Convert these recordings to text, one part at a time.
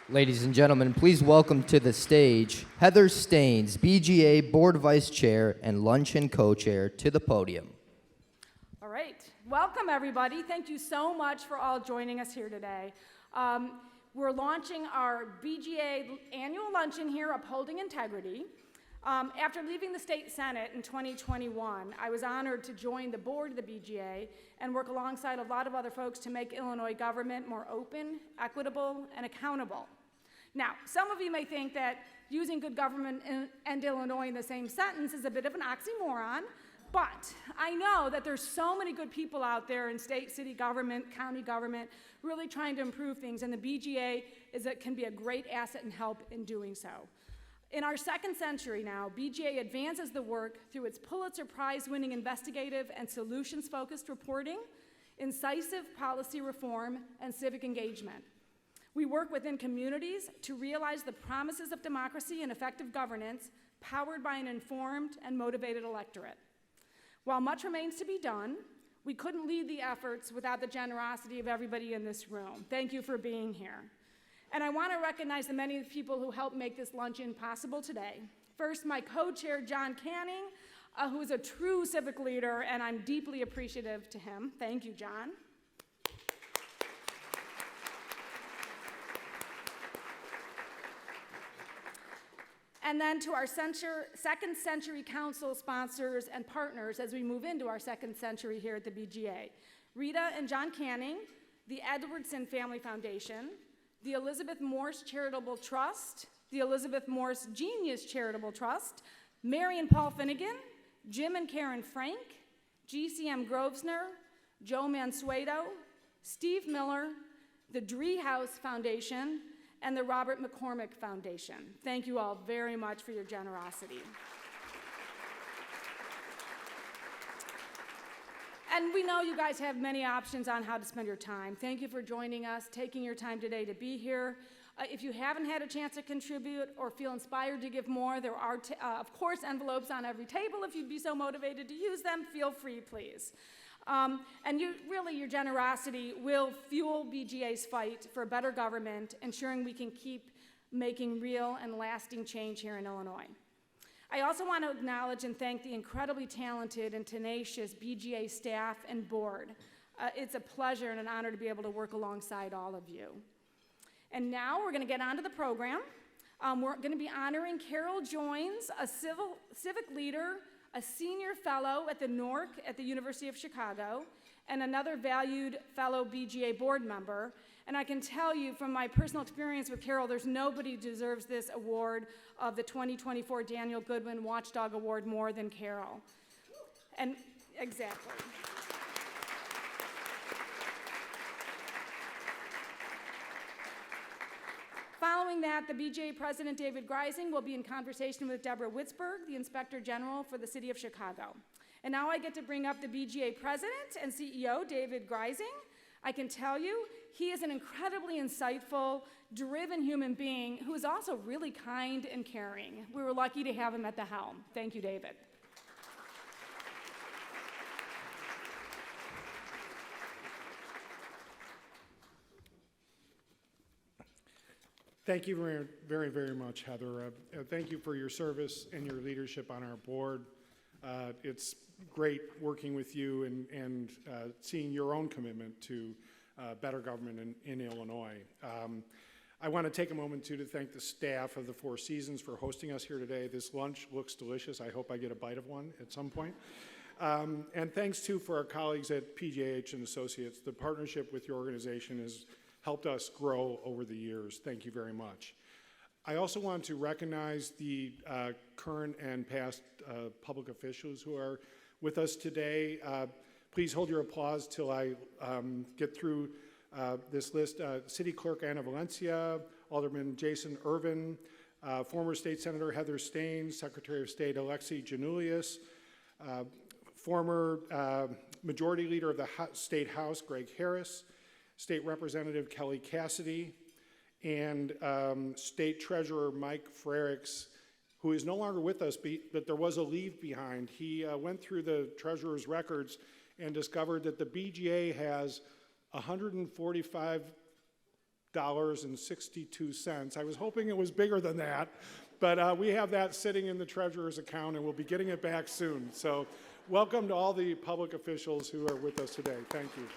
Ladies and gentlemen, please welcome to the stage Heather Staines, BGA Board Vice Chair and Luncheon Co-Chair, to the podium. All right. Welcome, everybody. Thank you so much for all joining us here today. We're launching our BGA annual luncheon here, Upholding Integrity. After leaving the State Senate in 2021, I was honored to join the board of the BGA and work alongside a lot of other folks to make Illinois government more open, equitable, and accountable. Now, some of you may think that using good government and Illinois in the same sentence is a bit of an oxymoron, but I know that there's so many good people out there in state, city government, county government, really trying to improve things, and the BGA can be a great asset and help in doing so. In our second century now, BGA advances the work through its Pulitzer Prize-winning investigative and solutions-focused reporting, incisive policy reform, and civic engagement. We work within communities to realize the promises of democracy and effective governance, powered by an informed and motivated electorate. While much remains to be done, we couldn't lead the efforts without the generosity of everybody in this room. Thank you for being here. And I want to recognize the many people who helped make this luncheon possible today. First, my co-chair, John Canning, who is a true civic leader, and I'm deeply appreciative to him. Thank you, John. And then to our second century council sponsors and partners as we move into our second century here at the BGA. Rita and John Canning, the Edwardson Family Foundation, the Elizabeth Morse Charitable Trust, the Elizabeth Morse Genius Charitable Trust, Mary and Paul Finnegan, Jim and Karen Frank, GCM Grosvenor, Joe Mansueto, Steve Miller, the Driehaus Foundation, and the Robert McCormick Foundation. Thank you all very much for your generosity. And we know you guys have many options on how to spend your time. Thank you for joining us, taking your time today to be here. If you haven't had a chance to contribute or feel inspired to give more, there are, of course, envelopes on every table. If you'd be so motivated to use them, feel free, please. And your generosity will fuel BGA's fight for a better government, ensuring we can keep making real and lasting change here in Illinois. I also want to acknowledge and thank the incredibly talented and tenacious BGA staff and board. It's a pleasure and an honor to be able to work alongside all of you. And now we're going to get on to the program. We're going to be honoring Carroll Joynes, a civic leader, a senior fellow at the NORC at the University of Chicago, and another valued fellow BGA board member. And I can tell you from my personal experience with Carroll, there's nobody who deserves this award of the 2024 Daniel Goodwin Watchdog Award more than Carroll. And exactly. Following that, the BGA President, David Greising, will be in conversation with Deborah Witzberg, the Inspector General for the City of Chicago. And now I get to bring up the BGA President and CEO, David Greising. I can tell you, he is an incredibly insightful, driven human being who is also really kind and caring. We were lucky to have him at the helm. Thank you, David. Thank you very, very much, Heather. Thank you for your service and your leadership on our board. It's great working with you and seeing your own commitment to better government in Illinois. I want to take a moment, too, to thank the staff of the Four Seasons for hosting us here today. This lunch looks delicious. I hope I get a bite of one at some point. And thanks, too, for our colleagues at PGH and Associates. The partnership with your organization has helped us grow over the years. Thank you very much. I also want to recognize the current and past public officials who are with us today. Please hold your applause till I get through this list. City Clerk Anna Valencia, Alderman Jason Irvin, former State Senator Heather Staines, Secretary of State Alexi Janulius, former Majority Leader of the State House Greg Harris, State Representative Kelly Cassidy, and State Treasurer Mike Frericks, who is no longer with us, but there was a leave behind. He went through the Treasurer's records and discovered that the BGA has 145 $1,000.62. I was hoping it was bigger than that, but we have that sitting in the treasurer's account, and we'll be getting it back soon. So welcome to all the public officials who are with us today. Thank you.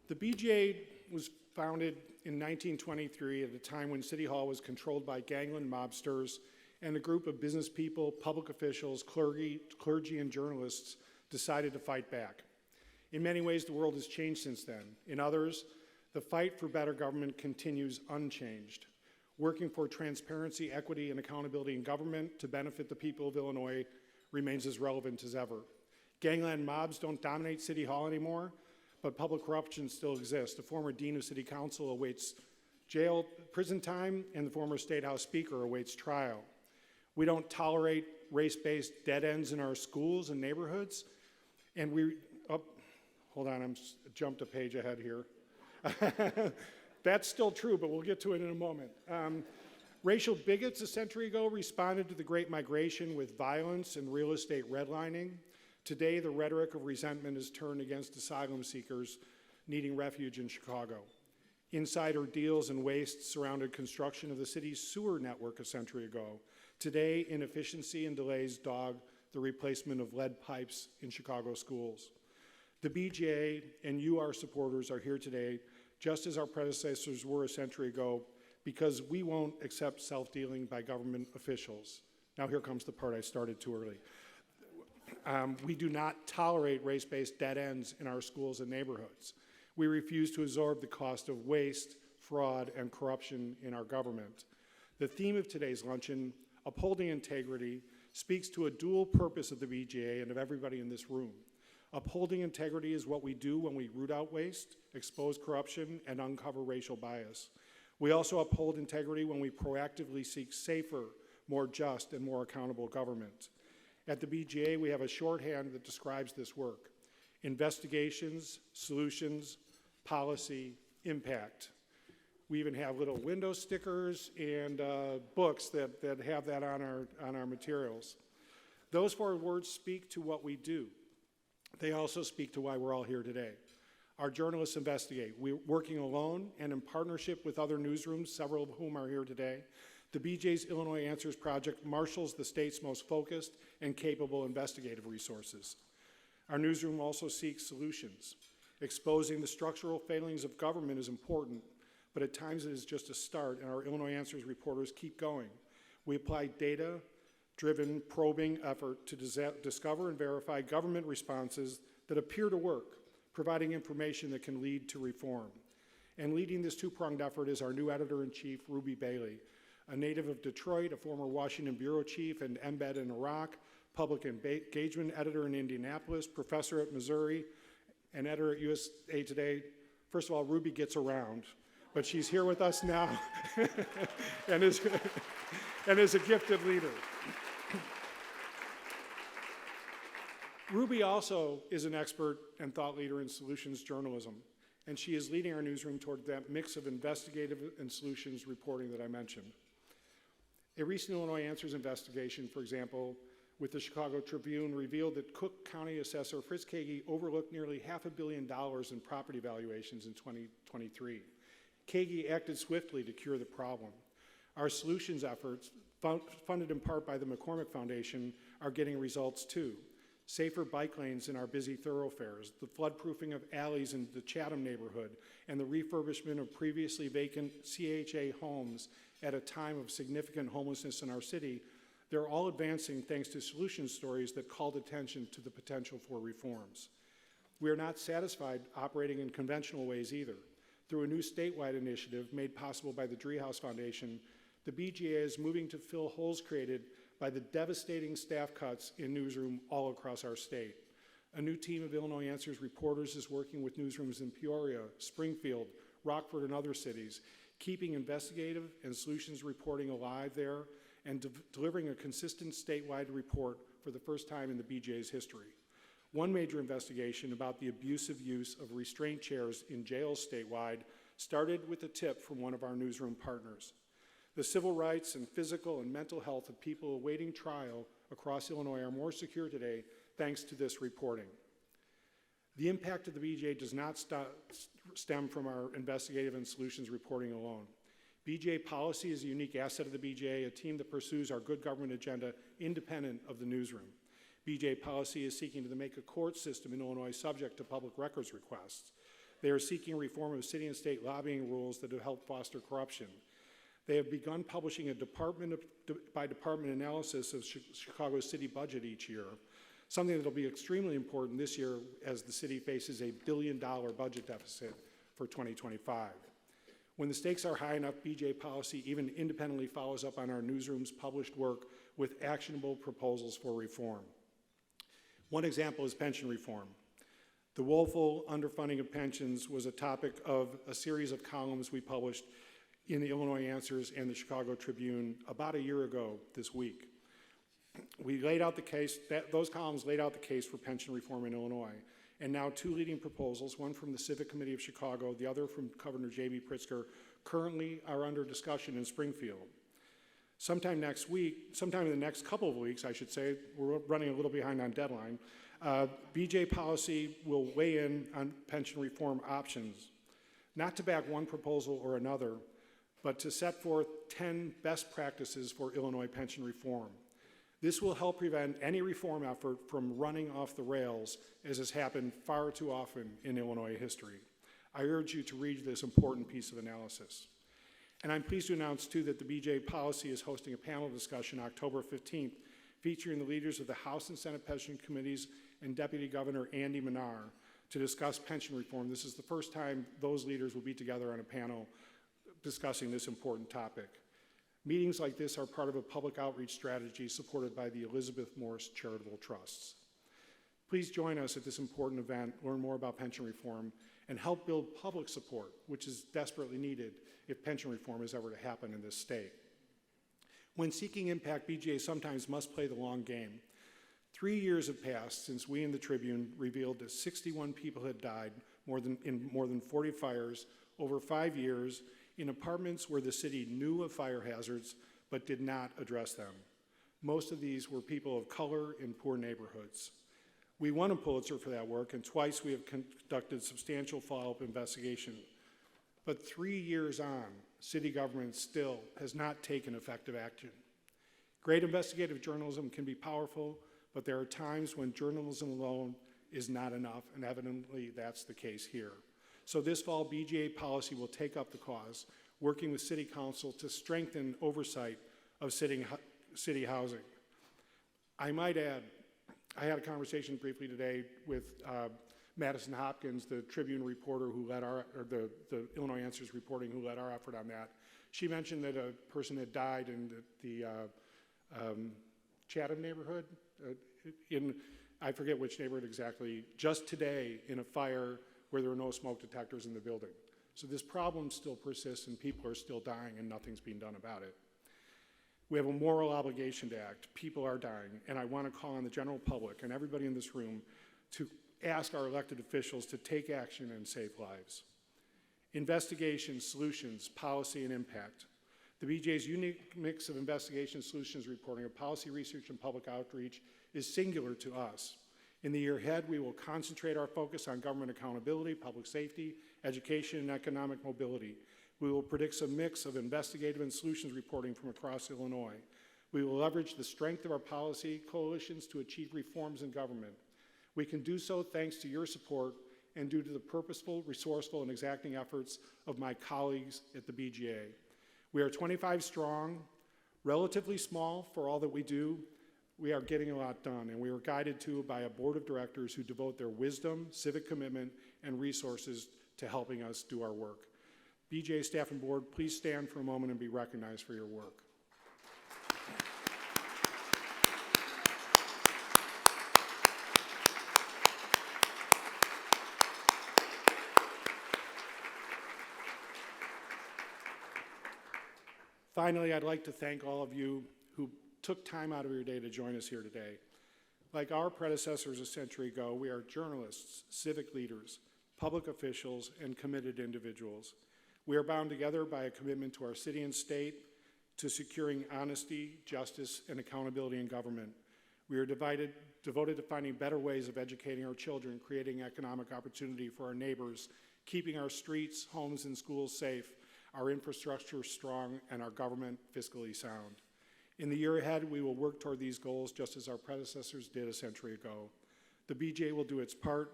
The BJA was founded in 1923 at a time when City Hall was controlled by gangland mobsters, and a group of business people, public officials, clergy, and journalists decided to fight back. In many ways, the world has changed since then. In others, the fight for better government continues unchanged. Working for transparency, equity, and accountability in government to benefit the people of Illinois remains as relevant as ever. Gangland mobs don't dominate City Hall anymore, but public corruption still exists. The former dean of City Council awaits prison time, and the former State House Speaker awaits trial. We don't tolerate race-based dead ends in our schools and neighborhoods, and hold on, I jumped a page ahead here. That's still true, but we'll get to it in a moment. Racial bigots a century ago responded to the Great Migration with violence and real estate redlining. Today, the rhetoric of resentment is turned against asylum seekers needing refuge in Chicago. Insider deals and waste surrounded construction of the city's sewer network a century ago. Today, inefficiency and delays dog the replacement of lead pipes in Chicago schools. The BJA and you, our supporters, are here today, just as our predecessors were a century ago, because we won't accept self-dealing by government officials. Now here comes the part I started too early. We do not tolerate race-based dead ends in our schools and neighborhoods. We refuse to absorb the cost of waste, fraud, and corruption in our government. The theme of today's luncheon, Upholding Integrity, speaks to a dual purpose of the BJA and of everybody in this room. Upholding integrity is what we do when we root out waste, expose corruption, and uncover racial bias. We also uphold integrity when we proactively seek safer, more just, and more accountable government. At the BJA, we have a shorthand that describes this work: investigations, solutions, policy, impact. We even have little window stickers and books that have that on our materials. Those four words speak to what we do. They also speak to why we're all here today. Our journalists investigate. We're working alone and in partnership with other newsrooms, several of whom are here today. The BJ's Illinois Answers Project marshals the state's most focused and capable investigative resources. Our newsroom also seeks solutions. Exposing the structural failings of government is important, but at times it is just a start, and our Illinois Answers reporters keep going. We apply data-driven probing effort to discover and verify government responses that appear to work, providing information that can lead to reform. And leading this two-pronged effort is our new editor-in-chief, Ruby Bailey, a native of Detroit, a former Washington bureau chief and embed in Iraq, public engagement editor in Indianapolis, professor at Missouri, and editor at USA Today. First of all, Ruby gets around, but she's here with us now and is a gifted leader. Ruby also is an expert and thought leader in solutions journalism, and she is leading our newsroom toward that mix of investigative and solutions reporting that I mentioned. A recent Illinois Answers investigation, for example, with the Chicago Tribune, revealed that Cook County Assessor Fritz Kagi overlooked nearly $500 million in property valuations in 2023. Kagi acted swiftly to cure the problem. Our solutions efforts, funded in part by the McCormick Foundation, are getting results too. Safer bike lanes in our busy thoroughfares, the floodproofing of alleys in the Chatham neighborhood, and the refurbishment of previously vacant CHA homes at a time of significant homelessness in our city, they're all advancing thanks to solution stories that called attention to the potential for reforms. We are not satisfied operating in conventional ways either. Through a new statewide initiative made possible by the Driehaus Foundation, the BJA is moving to fill holes created by the devastating staff cuts in newsroom all across our state. A new team of Illinois Answers reporters is working with newsrooms in Peoria, Springfield, Rockford, and other cities, keeping investigative and solutions reporting alive there and delivering a consistent statewide report for the first time in the BJA's history. One major investigation about the abusive use of restraint chairs in jails statewide started with a tip from one of our newsroom partners. The civil rights and physical and mental health of people awaiting trial across Illinois are more secure today thanks to this reporting. The impact of the BJA does not stem from our investigative and solutions reporting alone. BJA policy is a unique asset of the BJA, a team that pursues our good government agenda independent of the newsroom. BJA policy is seeking to make a court system in Illinois subject to public records requests. They are seeking reform of city and state lobbying rules that have helped foster corruption. They have begun publishing a department-by-department analysis of Chicago's city budget each year, something that will be extremely important this year as the city faces a $1 billion budget deficit for 2025. When the stakes are high enough, BJA policy even independently follows up on our newsroom's published work with actionable proposals for reform. One example is pension reform. The woeful underfunding of pensions was a topic of a series of columns we published in the Illinois Answers and the Chicago Tribune about a year ago this week. We laid out the case, those columns laid out the case for pension reform in Illinois, and now two leading proposals, one from the Civic Committee of Chicago, the other from Governor J.B. Pritzker, currently are under discussion in Springfield. Sometime in the next couple of weeks, I should say, we're running a little behind on deadline, BJA policy will weigh in on pension reform options, not to back one proposal or another, but to set forth 10 best practices for Illinois pension reform. This will help prevent any reform effort from running off the rails, as has happened far too often in Illinois history. I urge you to read this important piece of analysis. And I'm pleased to announce, too, that the BJA policy is hosting a panel discussion October 15th, featuring the leaders of the House and Senate Pension Committees and Deputy Governor Andy Manar to discuss pension reform. This is the first time those leaders will be together on a panel discussing this important topic. Meetings like this are part of a public outreach strategy supported by the Elizabeth Morris Charitable Trusts. Please join us at this important event, learn more about pension reform, and help build public support, which is desperately needed if pension reform is ever to happen in this state. When seeking impact, BJA sometimes must play the long game. 3 years have passed since we in the Tribune revealed that 61 people had died in more than 40 fires over 5 years in apartments where the city knew of fire hazards but did not address them. Most of these were people of color in poor neighborhoods. We won a Pulitzer for that work, and twice we have conducted substantial follow-up investigation. But 3 years on, city government still has not taken effective action. Great investigative journalism can be powerful, but there are times when journalism alone is not enough, and evidently that's the case here. So this fall, BJA policy will take up the cause, working with City Council to strengthen oversight of city housing. I might add, I had a conversation briefly today with Madison Hopkins, the Tribune reporter who led the Illinois Answers reporting, who led our effort on that. She mentioned that a person had died in the Chatham neighborhood, I forget which neighborhood exactly, just today in a fire where there were no smoke detectors in the building. So this problem still persists and people are still dying and nothing's being done about it. We have a moral obligation to act. People are dying, and I want to call on the general public and everybody in this room to ask our elected officials to take action and save lives. Investigation, solutions, policy, and impact. The BJA's unique mix of investigation, solutions reporting, of policy research, and public outreach is singular to us. In the year ahead, we will concentrate our focus on government accountability, public safety, education, and economic mobility. We will predict a mix of investigative and solutions reporting from across Illinois. We will leverage the strength of our policy coalitions to achieve reforms in government. We can do so thanks to your support and due to the purposeful, resourceful, and exacting efforts of my colleagues at the BJA. We are 25 strong, relatively small for all that we do. We are getting a lot done, and we are guided too by a board of directors who devote their wisdom, civic commitment, and resources to helping us do our work. BJA staff and board, please stand for a moment and be recognized for your work. Finally, I'd like to thank all of you who took time out of your day to join us here today. Like our predecessors a century ago, we are journalists, civic leaders, public officials, and committed individuals. We are bound together by a commitment to our city and state, to securing honesty, justice, and accountability in government. We are devoted to finding better ways of educating our children, creating economic opportunity for our neighbors, keeping our streets, homes, and schools safe, our infrastructure strong, and our government fiscally sound. In the year ahead, we will work toward these goals just as our predecessors did a century ago. The BJA will do its part.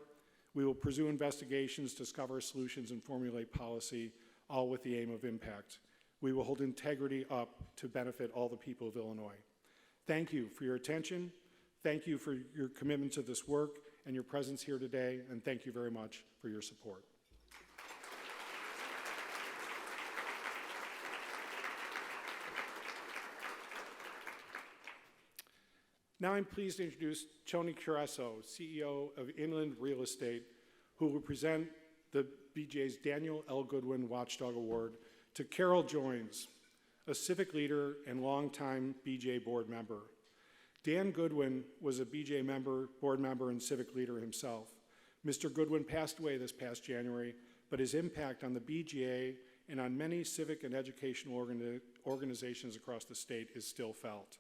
We will pursue investigations, discover solutions, and formulate policy, all with the aim of impact. We will hold integrity up to benefit all the people of Illinois. Thank you for your attention. Thank you for your commitment to this work and your presence here today, and thank you very much for your support. Now I'm pleased to introduce Tony Cereso, CEO of Inland Real Estate, who will present the BJA's Daniel L. Goodwin Watchdog Award to Carroll Joynes, a civic leader and longtime BJA board member. Dan Goodwin was a BJA board member and civic leader himself. Mr. Goodwin passed away this past January, but his impact on the BJA and on many civic and educational organizations across the state is still felt.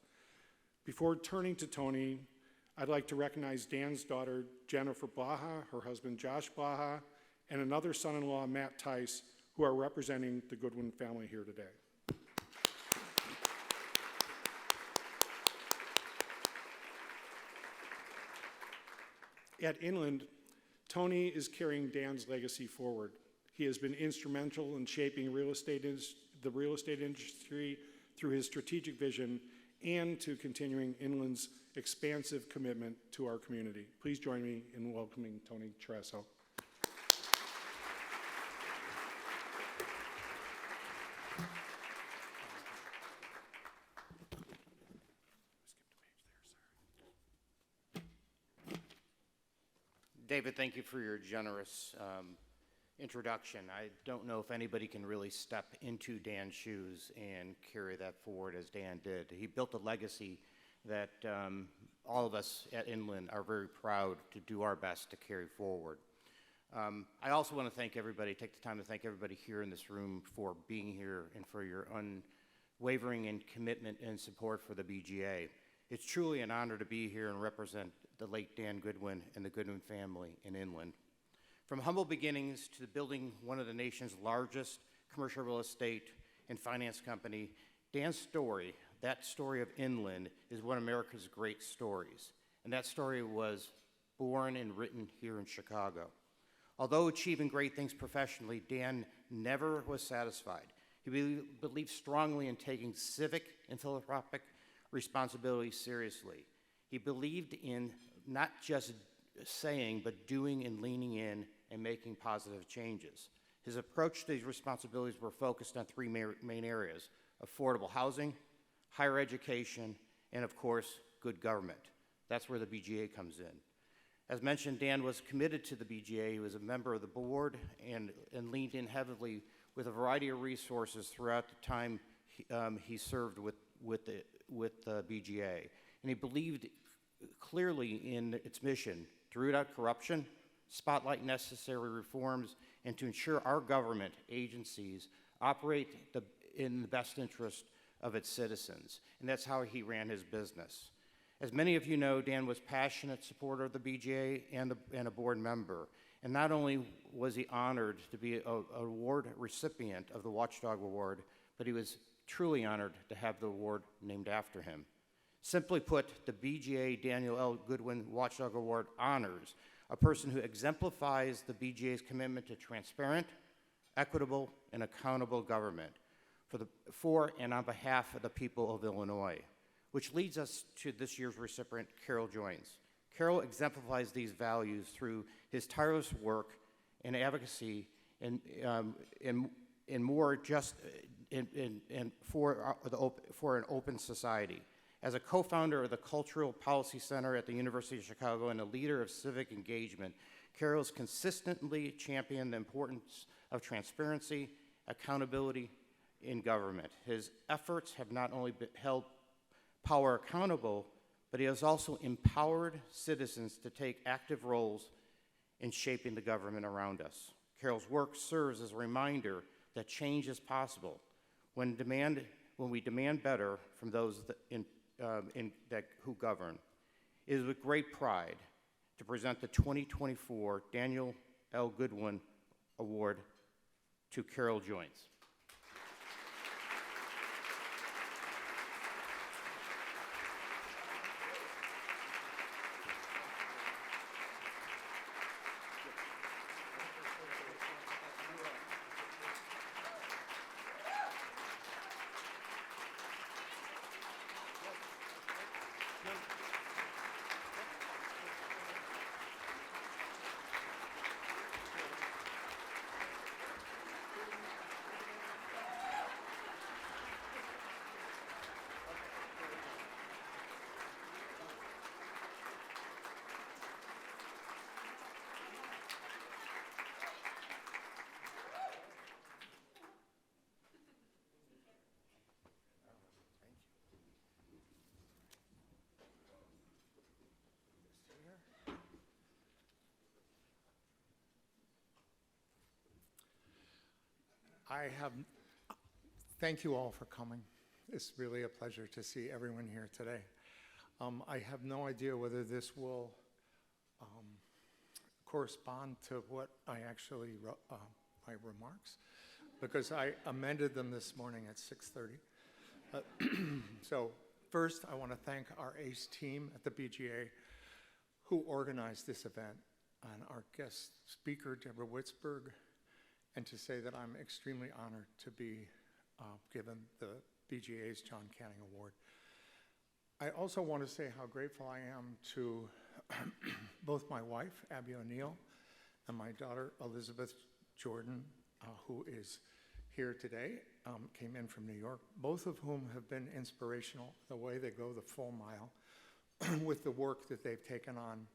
Before turning to Tony, I'd like to recognize Dan's daughter, Jennifer Blaha, her husband, Josh Blaha, and another son-in-law, Matt Tice, who are representing the Goodwin family here today. At Inland, Tony is carrying Dan's legacy forward. He has been instrumental in shaping the real estate industry through his strategic vision and to continuing Inland's expansive commitment to our community. Please join me in welcoming Tony Cereso. David, thank you for your generous introduction. I don't know if anybody can really step into Dan's shoes and carry that forward as Dan did. He built a legacy that all of us at Inland are very proud to do our best to carry forward. I also want to thank everybody, take the time to thank everybody here in this room for being here and for your unwavering and commitment and support for the BJA. It's truly an honor to be here and represent the late Dan Goodwin and the Goodwin family in Inland. From humble beginnings to building one of the nation's largest commercial real estate and finance company, Dan's story, that story of Inland, is one of America's great stories. And that story was born and written here in Chicago. Although achieving great things professionally, Dan never was satisfied. He believed strongly in taking civic and philanthropic responsibility seriously. He believed in not just saying, but doing and leaning in and making positive changes. His approach to these responsibilities were focused on three main areas: affordable housing, higher education, and of course, good government. That's where the BJA comes in. As mentioned, Dan was committed to the BJA. He was a member of the board and leaned in heavily with a variety of resources throughout the time he served with the BJA. And he believed clearly in its mission to root out corruption, spotlight necessary reforms, and to ensure our government agencies operate in the best interest of its citizens. And that's how he ran his business. As many of you know, Dan was a passionate supporter of the BJA and a board member. And not only was he honored to be an award recipient of the Watchdog Award, but he was truly honored to have the award named after him. Simply put, the BJA Daniel L. Goodwin Watchdog Award honors a person who exemplifies the BJA's commitment to transparent, equitable, and accountable government for and on behalf of the people of Illinois, which leads us to this year's recipient, Carroll Joynes. Carroll exemplifies these values through his tireless work and advocacy for an open society. As a co-founder of the Cultural Policy Center at the University of Chicago and a leader of civic engagement, Carroll's consistently championed the importance of transparency, accountability in government. His efforts have not only held power accountable, but he has also empowered citizens to take active roles in shaping the government around us. Carroll's work serves as a reminder that change is possible when we demand better from those who govern. It is with great pride to present the 2024 Daniel L. Goodwin Award to Carroll Joynes. Thank you all for coming. It's really a pleasure to see everyone here today. I have no idea whether this will correspond to what I actually wrote, my remarks, because I amended them this morning at 6:30. So first, I want to thank our ACE team at the BGA who organized this event, and our guest speaker, Deborah Witzberg, and to say that I'm extremely honored to be given the BGA's John Canning Award. I also want to say how grateful I am to both my wife, Abby O'Neill, and my daughter, Elizabeth Jordan, who is here today, came in from New York, both of whom have been inspirational the way they go the full mile with the work that they've taken on.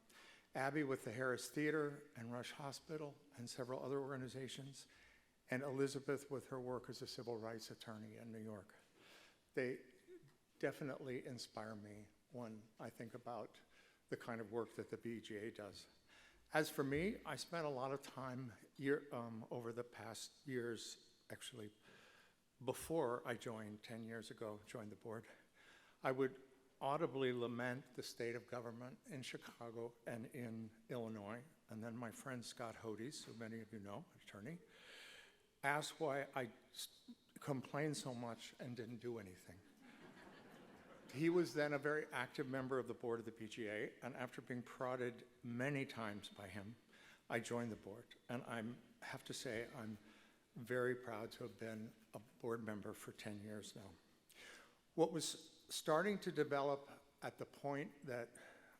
Abby with the Harris Theater and Rush Hospital and several other organizations, and Elizabeth with her work as a civil rights attorney in New York. They definitely inspire me when I think about the kind of work that the BGA does. As for me, I spent a lot of time over the past years, actually before I joined 10 years ago, joined the board, I would audibly lament the state of government in Chicago and in Illinois. And then my friend Scott Hodes, who many of you know, attorney, asked why I complained so much and didn't do anything. He was then a very active member of the board of the PGA, and after being prodded many times by him, I joined the board. And I have to say, I'm very proud to have been a board member for 10 years now. What was starting to develop at the point that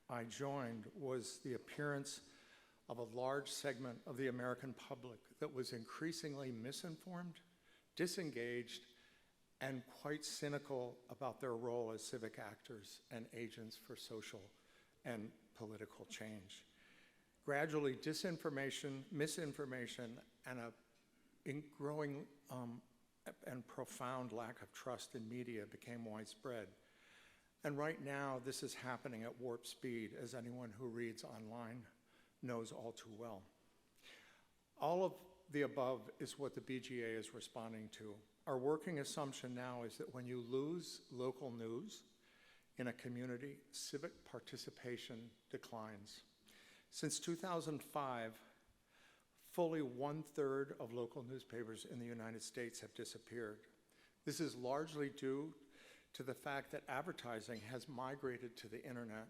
I joined was the appearance of a large segment of the American public that was increasingly misinformed, disengaged, and quite cynical about their role as civic actors and agents for social and political change. Gradually, disinformation, misinformation, and a growing and profound lack of trust in media became widespread. And right now, this is happening at warp speed, as anyone who reads online knows all too well. All of the above is what the BGA is responding to. Our working assumption now is that when you lose local news in a community, civic participation declines. Since 2005, fully 1/3 of local newspapers in the United States have disappeared. This is largely due to the fact that advertising has migrated to the internet.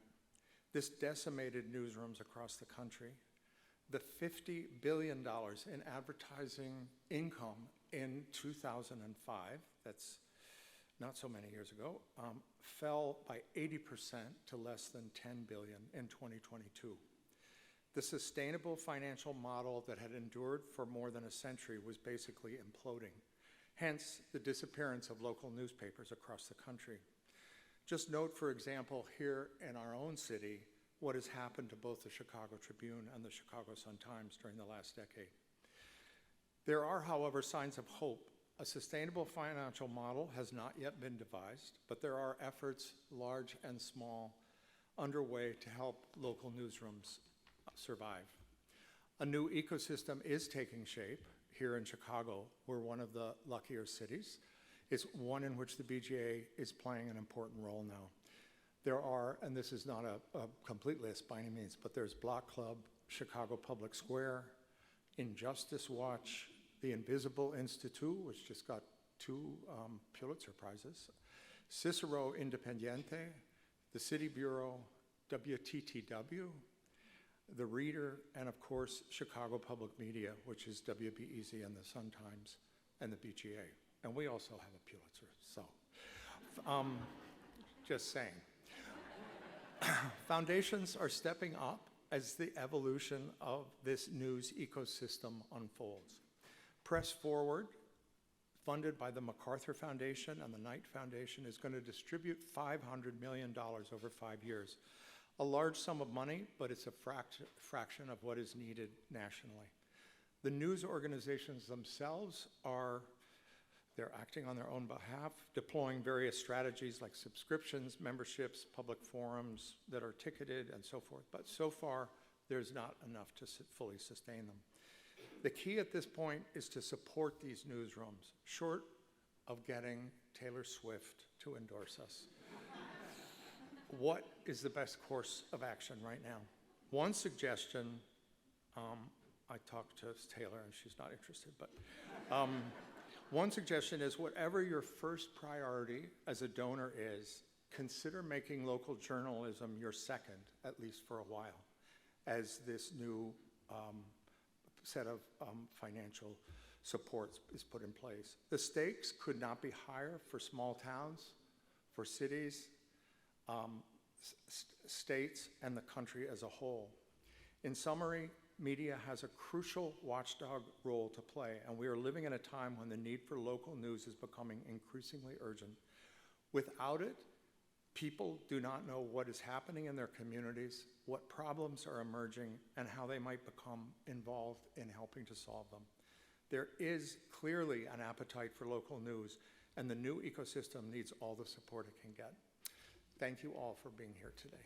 This decimated newsrooms across the country. The $50 billion in advertising income in 2005, that's not so many years ago, fell by 80% to less than $10 billion in 2022. The sustainable financial model that had endured for more than a century was basically imploding, hence the disappearance of local newspapers across the country. Just note, for example, here in our own city, what has happened to both the Chicago Tribune and the Chicago Sun-Times during the last decade. There are, however, signs of hope. A sustainable financial model has not yet been devised, but there are efforts, large and small, underway to help local newsrooms survive. A new ecosystem is taking shape here in Chicago. We're one of the luckier cities. It's one in which the BGA is playing an important role now. There are, and this is not a complete list by any means, but there's Block Club, Chicago Public Square, Injustice Watch, the Invisible Institute, which just got 2 Pulitzer Prizes, Cicero Independiente, the City Bureau, WTTW, the Reader, and of course, Chicago Public Media, which is WBEZ and the Sun-Times and the BGA. And we also have a Pulitzer, so just saying. Foundations are stepping up as the evolution of this news ecosystem unfolds. Press Forward, funded by the MacArthur Foundation and the Knight Foundation, is going to distribute $500 million over 5 years. A large sum of money, but it's a fraction of what is needed nationally. The news organizations themselves they're acting on their own behalf, deploying various strategies like subscriptions, memberships, public forums that are ticketed, and so forth. But so far, there's not enough to fully sustain them. The key at this point is to support these newsrooms, short of getting Taylor Swift to endorse us. What is the best course of action right now? One suggestion, I talked to Taylor and she's not interested, but one suggestion is whatever your first priority as a donor is, consider making local journalism your second, at least for a while, as this new set of financial supports is put in place. The stakes could not be higher for small towns, for cities, states, and the country as a whole. In summary, media has a crucial watchdog role to play, and we are living in a time when the need for local news is becoming increasingly urgent. Without it, people do not know what is happening in their communities, what problems are emerging, and how they might become involved in helping to solve them. There is clearly an appetite for local news, and the new ecosystem needs all the support it can get. Thank you all for being here today.